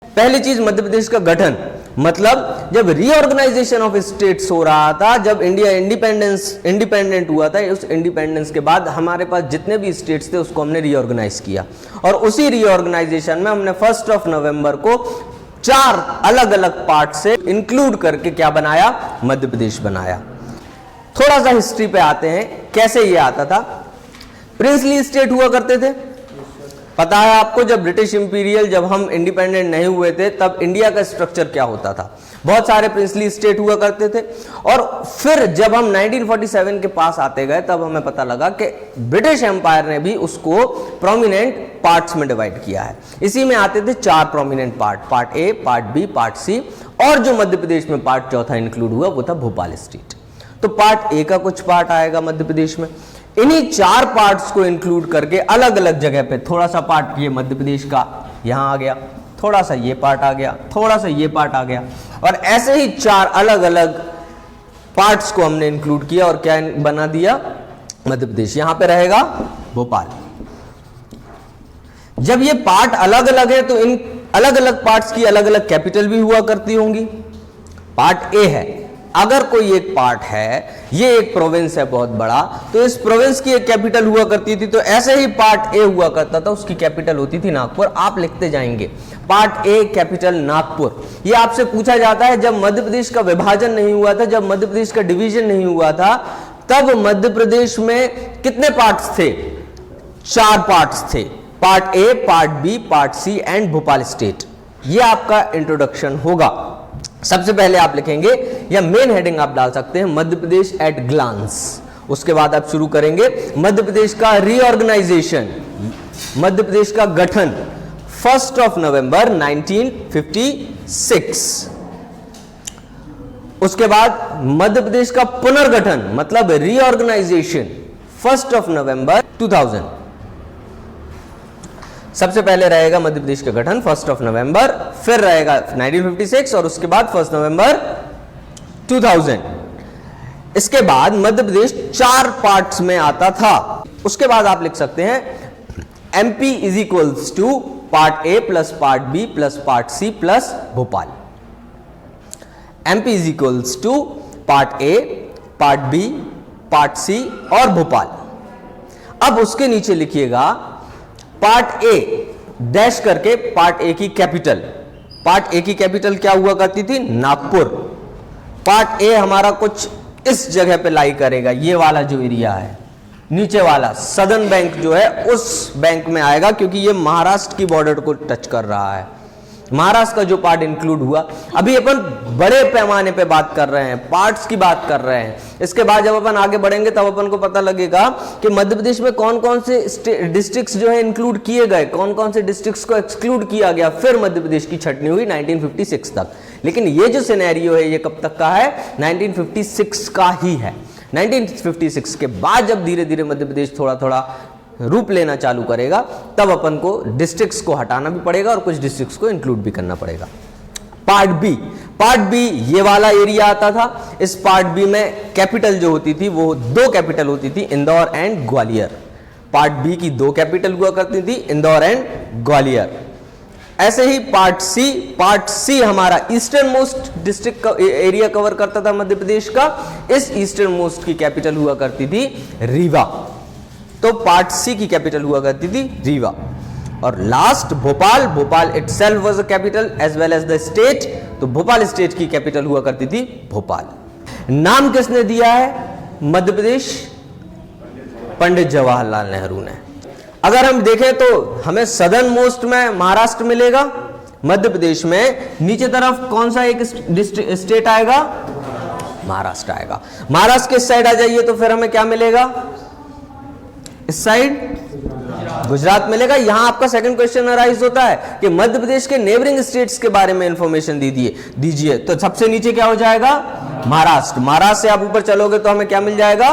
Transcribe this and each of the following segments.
पहली चीज मध्य प्रदेश का गठन, मतलब जब रीऑर्गेनाइजेशन ऑफ स्टेट्स हो रहा था, जब इंडिया इंडिपेंडेंट हुआ था, उस इंडिपेंडेंस के बाद हमारे पास जितने भी स्टेट्स थे उसको हमने रीऑर्गेनाइज किया और उसी रीऑर्गेनाइजेशन में हमने 1 नवंबर को 4 अलग अलग पार्ट से इंक्लूड करके क्या बनाया, मध्य प्रदेश बनाया। थोड़ा सा हिस्ट्री पे आते हैं, कैसे ये आता था। प्रिंसली स्टेट हुआ करते थे, पता है आपको, जब ब्रिटिश इंपीरियल, जब हम इंडिपेंडेंट नहीं हुए थे तब इंडिया का स्ट्रक्चर क्या होता था, बहुत सारे प्रिंसली स्टेट हुआ करते थे। और फिर जब हम 1947 के पास आते गए तब हमें पता लगा कि ब्रिटिश एम्पायर ने भी उसको प्रोमिनेंट पार्ट्स में डिवाइड किया है। इसी में आते थे 4 prominent part A, part B, part C, और जो मध्य प्रदेश में पार्ट चौथा इंक्लूड हुआ वो था भोपाल स्टेट। तो पार्ट ए का कुछ पार्ट आएगा मध्य प्रदेश में, इन्हीं 4 पार्ट्स को इंक्लूड करके अलग अलग जगह पे थोड़ा सा पार्ट ये मध्य प्रदेश का यहां आ गया, थोड़ा सा ये पार्ट आ गया, थोड़ा सा ये पार्ट आ गया, और ऐसे ही 4 अलग अलग पार्ट्स को हमने इंक्लूड किया और क्या बना दिया, मध्य प्रदेश। यहां पे रहेगा भोपाल। जब ये पार्ट अलग अलग है तो इन अलग अलग पार्ट्स की अलग अलग कैपिटल भी हुआ करती होंगी। पार्ट ए है, अगर कोई एक पार्ट है, ये एक प्रोविंस है बहुत बड़ा, तो इस प्रोविंस की एक कैपिटल हुआ करती थी, तो ऐसे ही पार्ट ए हुआ करता था, उसकी कैपिटल होती थी नागपुर। आप लिखते जाएंगे पार्ट ए कैपिटल नागपुर। ये आपसे पूछा जाता है जब मध्य प्रदेश का विभाजन नहीं हुआ था, जब मध्य प्रदेश का डिवीजन नहीं हुआ था, तब मध्य प्रदेश में कितने पार्ट्स थे, 4 पार्ट्स थे, part A, part B, part C and Bhopal state. ये आपका इंट्रोडक्शन होगा। सबसे पहले आप लिखेंगे, या मेन हेडिंग आप डाल सकते हैं, मध्य प्रदेश एट ग्लांस। उसके बाद आप शुरू करेंगे मध्य प्रदेश का रीऑर्गेनाइजेशन, मध्य प्रदेश का गठन 1 नवंबर 1956। उसके बाद मध्य प्रदेश का पुनर्गठन मतलब रीऑर्गेनाइजेशन 1 नवंबर 2000। सबसे पहले रहेगा मध्य प्रदेश का गठन 1 नवंबर, फिर रहेगा 1956 और उसके बाद 1 नवंबर 2000। इसके बाद मध्य प्रदेश 4 पार्ट्स में आता था। उसके बाद आप लिख सकते हैं MP is equals to part A plus part B plus part C plus Bhopal. MP is equals to part A, part B, part C और भोपाल। अब उसके नीचे लिखिएगा पार्ट ए डैश करके पार्ट ए की कैपिटल। पार्ट ए की capital क्या हुआ करती थी, नागपुर। पार्ट ए हमारा कुछ इस जगह पे लाई करेगा, ये वाला जो एरिया है नीचे वाला सदर्न बैंक जो है उस बैंक में आएगा, क्योंकि ये महाराष्ट्र की बॉर्डर को टच कर रहा है। महाराष्ट्र का जो पार्ट इंक्लूड हुआ, अभी अपन बड़े पैमाने पे बात कर रहे हैं, पार्ट्स की बात कर रहे हैं। इसके बाद जब अपन आगे बढ़ेंगे तब अपन को पता लगेगा कि मध्य प्रदेश में कौन कौन से डिस्ट्रिक्ट्स जो है इंक्लूड किए गए, कौन कौन से डिस्ट्रिक्ट्स को एक्सक्लूड किया गया। फिर मध्य प्रदेश की छटनी हुई 1956 तक। लेकिन ये जो सिनेरियो है ये कब तक का है, 1956 का ही है। 1956 के बाद जब धीरे धीरे मध्य प्रदेश थोड़ा थोड़ा रूप लेना चालू करेगा, तब अपन को डिस्ट्रिक्ट्स को हटाना भी पड़ेगा और कुछ डिस्ट्रिक्ट्स को इंक्लूड भी करना पड़ेगा। पार्ट बी, पार्ट बी ये वाला एरिया आता था। इस पार्ट बी में कैपिटल जो होती थी वो 2 कैपिटल होती थी, Indore and Gwalior. Part B की 2 कैपिटल हुआ करती थी, इंदौर एंड ग्वालियर। ऐसे ही पार्ट सी हमारा ईस्टर्न मोस्ट डिस्ट्रिक्ट का एरिया कवर करता था मध्य प्रदेश का। इस ईस्टर्न मोस्ट की कैपिटल हुआ करती थी रीवा। तो पार्ट सी की कैपिटल हुआ करती थी रीवा। और last Bhopal, Bhopal itself was a capital as well as the state. तो भोपाल स्टेट की कैपिटल हुआ करती थी भोपाल। नाम किसने दिया है मध्य प्रदेश, पंडित जवाहरलाल नेहरू ने। अगर हम देखें तो हमें सदर्न मोस्ट में महाराष्ट्र मिलेगा, मध्य प्रदेश में नीचे तरफ कौन सा एक स्टेट आएगा, महाराष्ट्र आएगा। महाराष्ट्र के इस साइड आ जाइए तो फिर हमें क्या मिलेगा, इस साइड गुजरात मिलेगा। यहां आपका सेकंड क्वेश्चन अराइज होता है कि मध्य प्रदेश के नेबरिंग स्टेट्स के बारे में इंफॉर्मेशन दीजिए। तो सबसे नीचे क्या हो जाएगा, महाराष्ट्र। महाराष्ट्र से आप ऊपर चलोगे तो हमें क्या मिल जाएगा,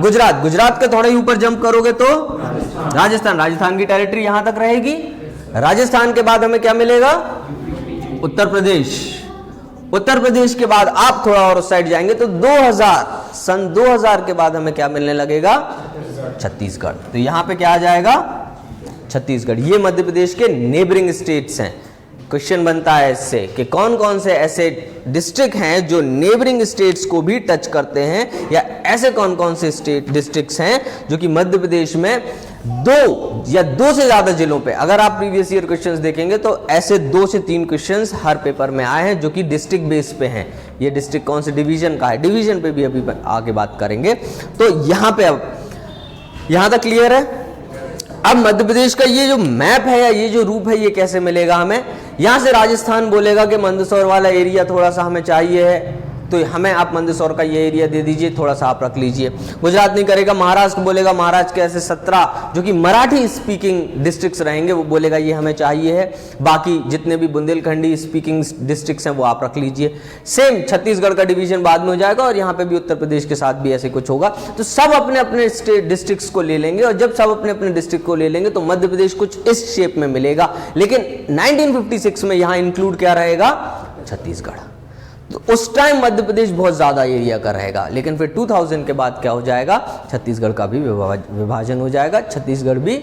गुजरात। गुजरात के थोड़े ही ऊपर जंप करोगे तो राजस्थान। राजस्थान की टेरिटरी यहां तक रहेगी। राजस्थान के बाद हमें क्या मिलेगा, उत्तर प्रदेश। उत्तर प्रदेश के बाद आप थोड़ा और उस साइड जाएंगे तो सन 2000 के बाद हमें क्या मिलने लगेगा, छत्तीसगढ़। तो यहां पे क्या आ जाएगा, छत्तीसगढ़। ये मध्य प्रदेश के नेबरिंग स्टेट्स हैं। क्वेश्चन बनता है इससे कि कौन कौन से ऐसे डिस्ट्रिक्ट हैं जो नेबरिंग स्टेट्स को भी टच करते हैं, या ऐसे कौन कौन से स्टेट डिस्ट्रिक्ट्स हैं जो कि मध्य प्रदेश में दो या दो से ज्यादा जिलों पे, अगर आप प्रीवियस ईयर क्वेश्चंस देखेंगे तो ऐसे 2 से 3 क्वेश्चंस हर पेपर में आए हैं जो कि डिस्ट्रिक्ट बेस पे हैं। ये डिस्ट्रिक्ट कौन से डिवीजन का है, डिवीजन पे भी अभी आगे बात करेंगे। तो यहां पे अब यहां तक क्लियर है। अब मध्य प्रदेश का ये जो मैप है या ये जो रूप है ये कैसे मिलेगा हमें, यहां से राजस्थान बोलेगा कि मंदसौर वाला एरिया थोड़ा सा हमें चाहिए है, तो हमें आप मंदसौर का ये एरिया दे दीजिए, थोड़ा सा आप रख लीजिए। गुजरात नहीं करेगा, महाराष्ट्र बोलेगा, महाराष्ट्र के ऐसे 17 जो कि मराठी स्पीकिंग डिस्ट्रिक्ट्स रहेंगे वो बोलेगा ये हमें चाहिए है। बाकी जितने भी बुंदेलखंडी स्पीकिंग डिस्ट्रिक्ट्स हैं वो आप रख लीजिए। सेम छत्तीसगढ़ का डिवीजन बाद में हो जाएगा और यहाँ पे भी उत्तर प्रदेश के साथ भी ऐसे कुछ होगा। तो सब अपने अपने स्टेट डिस्ट्रिक्ट्स को ले लेंगे, और जब सब अपने अपने डिस्ट्रिक्ट को ले लेंगे तो मध्य प्रदेश कुछ इस शेप में मिलेगा। लेकिन 1956 में यहाँ इंक्लूड क्या रहेगा, छत्तीसगढ़। तो उस टाइम मध्य प्रदेश बहुत ज्यादा एरिया का रहेगा, लेकिन फिर 2000 के बाद क्या हो जाएगा, छत्तीसगढ़ का भी विभाजन हो जाएगा, छत्तीसगढ़ भी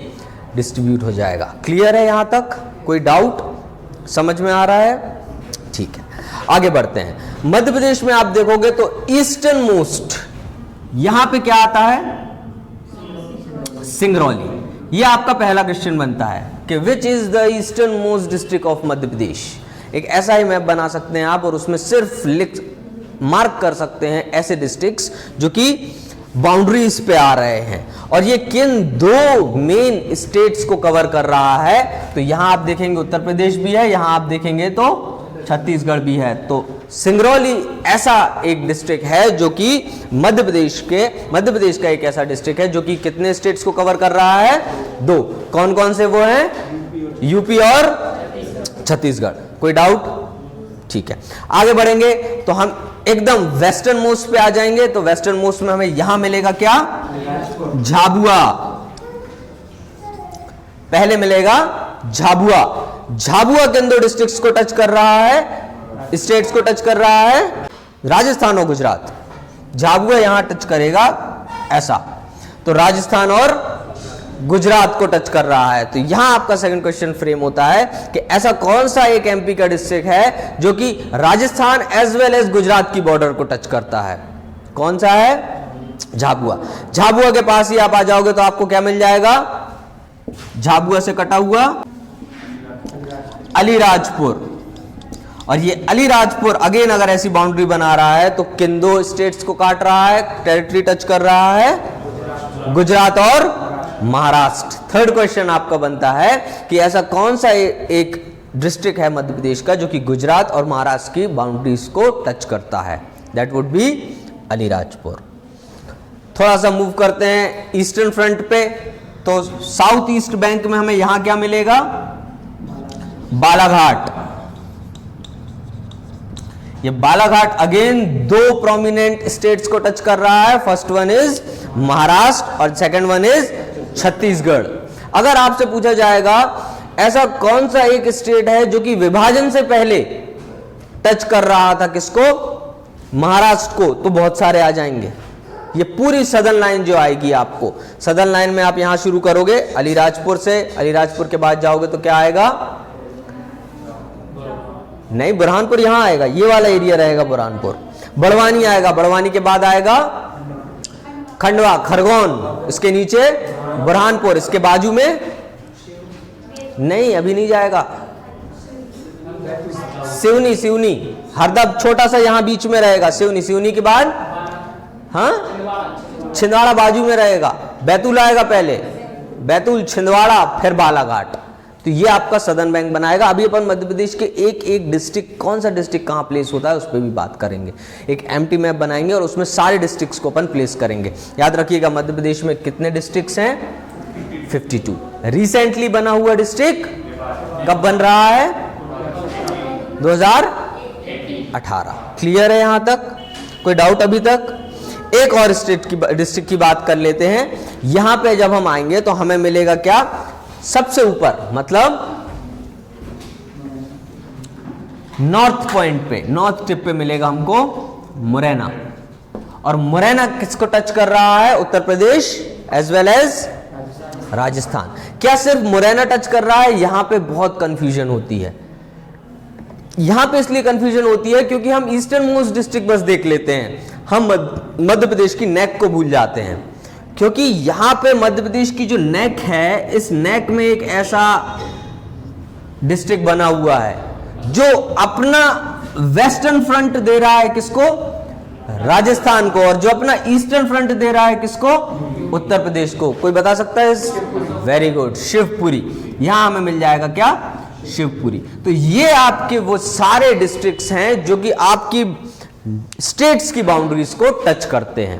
डिस्ट्रीब्यूट हो जाएगा। क्लियर है यहां तक, कोई डाउट समझ में आ रहा है? ठीक है, आगे बढ़ते हैं। मध्य प्रदेश में आप देखोगे तो ईस्टर्न मोस्ट यहां पे क्या आता है, सिंगरौली। ये आपका पहला क्वेश्चन बनता है कि which is the eastern most district of Madhya Pradesh. एक ऐसा ही मैप बना सकते हैं आप और उसमें सिर्फ मार्क कर सकते हैं ऐसे डिस्ट्रिक्ट्स जो कि बाउंड्रीज पे आ रहे हैं, और ये किन 2 मेन स्टेट्स को कवर कर रहा है। तो यहां आप देखेंगे उत्तर प्रदेश भी है, यहां आप देखेंगे तो छत्तीसगढ़ भी है। तो सिंगरौली ऐसा एक डिस्ट्रिक्ट है जो कि मध्य प्रदेश का एक ऐसा डिस्ट्रिक्ट है जो कि कितने स्टेट्स को कवर कर रहा है, 2। कौन कौन से वो हैं, यूपी और छत्तीसगढ़। कोई डाउट? ठीक है, आगे बढ़ेंगे तो हम एकदम वेस्टर्न मोस्ट पे आ जाएंगे। तो वेस्टर्न मोस्ट में हमें यहां मिलेगा क्या, झाबुआ। पहले मिलेगा झाबुआ। झाबुआ किन 2 डिस्ट्रिक्ट्स को टच कर रहा है, स्टेट्स को टच कर रहा है, राजस्थान और गुजरात। झाबुआ यहां टच करेगा ऐसा, तो राजस्थान और गुजरात को टच कर रहा है। तो यहां आपका सेकंड क्वेश्चन फ्रेम होता है कि ऐसा कौन सा एक एमपी का डिस्ट्रिक्ट है जो कि Rajasthan as well as Gujarat की बॉर्डर को टच करता है। कौन सा है, झाबुआ। झाबुआ के पास ही आप आ जाओगे तो आपको क्या मिल जाएगा, झाबुआ से कटा हुआ अलीराजपुर। और ये अलीराजपुर अगेन अगर ऐसी बाउंड्री बना रहा है तो किन 2 स्टेट्स को काट रहा है, टेरिटरी टच कर रहा है, गुजरात और महाराष्ट्र। थर्ड क्वेश्चन आपका बनता है कि ऐसा कौन सा एक डिस्ट्रिक्ट है मध्य प्रदेश का जो कि गुजरात और महाराष्ट्र की बाउंड्रीज को टच करता है, दैट वुड बी अलीराजपुर। थोड़ा सा मूव करते हैं ईस्टर्न फ्रंट पे, तो साउथ ईस्ट बैंक में हमें यहां क्या मिलेगा, बालाघाट। ये बालाघाट अगेन 2 प्रोमिनेंट स्टेट्स को टच कर रहा है। फर्स्ट वन इज महाराष्ट्र और सेकंड वन इज छत्तीसगढ़। अगर आपसे पूछा जाएगा ऐसा कौन सा एक स्टेट है जो कि विभाजन से पहले टच कर रहा था किसको, महाराष्ट्र को, तो बहुत सारे आ जाएंगे। ये पूरी सदर्न लाइन जो आएगी आपको, सदर्न लाइन में आप यहां शुरू करोगे अलीराजपुर से, अलीराजपुर के बाद जाओगे तो क्या आएगा, नहीं बुरहानपुर यहां आएगा, ये वाला एरिया रहेगा बुरहानपुर। बड़वानी आएगा, बड़वानी के बाद आएगा खंडवा, खरगोन, इसके नीचे बुरहानपुर, इसके बाजू में नहीं, अभी नहीं जाएगा, सिवनी, हरदा छोटा सा यहां बीच में रहेगा, सिवनी के बाद हाँ छिंदवाड़ा बाजू में रहेगा, बैतूल आएगा पहले, बैतूल, छिंदवाड़ा, फिर बालाघाट। तो ये आपका सदर्न बैंक बनाएगा। अभी अपन मध्य प्रदेश के एक डिस्ट्रिक्ट, कौन सा डिस्ट्रिक्ट कहां प्लेस होता है उस पर भी बात करेंगे। एक एम्प्टी मैप बनाएंगे और उसमें सारे डिस्ट्रिक्ट्स को अपन प्लेस करेंगे। याद रखिएगा मध्य प्रदेश में कितने डिस्ट्रिक्ट्स हैं, 52। रिसेंटली बना हुआ डिस्ट्रिक्ट कब बन रहा है, 2018। क्लियर है यहां तक, कोई डाउट अभी तक? एक और डिस्ट्रिक्ट की बात कर लेते हैं। यहां पे जब हम आएंगे तो हमें मिलेगा क्या, सबसे ऊपर, मतलब नॉर्थ पॉइंट पे, नॉर्थ टिप पे मिलेगा हमको मुरैना। और मुरैना किसको टच कर रहा है, Uttar Pradesh as well as Rajasthan. क्या सिर्फ मुरैना टच कर रहा है, यहां पे बहुत कंफ्यूजन होती है। यहां पे इसलिए कंफ्यूजन होती है क्योंकि हम ईस्टर्न मोस्ट डिस्ट्रिक्ट बस देख लेते हैं, हम मध्य प्रदेश की नेक को भूल जाते हैं, क्योंकि यहां पे मध्य प्रदेश की जो नेक है, इस नेक में एक ऐसा डिस्ट्रिक्ट बना हुआ है जो अपना वेस्टर्न फ्रंट दे रहा है किसको, राजस्थान को, और जो अपना ईस्टर्न फ्रंट दे रहा है किसको, उत्तर प्रदेश को। कोई बता सकता है? Very good, Shivpuri. यहां हमें मिल जाएगा क्या, शिवपुरी। तो ये आपके वो सारे डिस्ट्रिक्ट्स हैं जो कि आपकी स्टेट्स की बाउंड्रीज को टच करते हैं।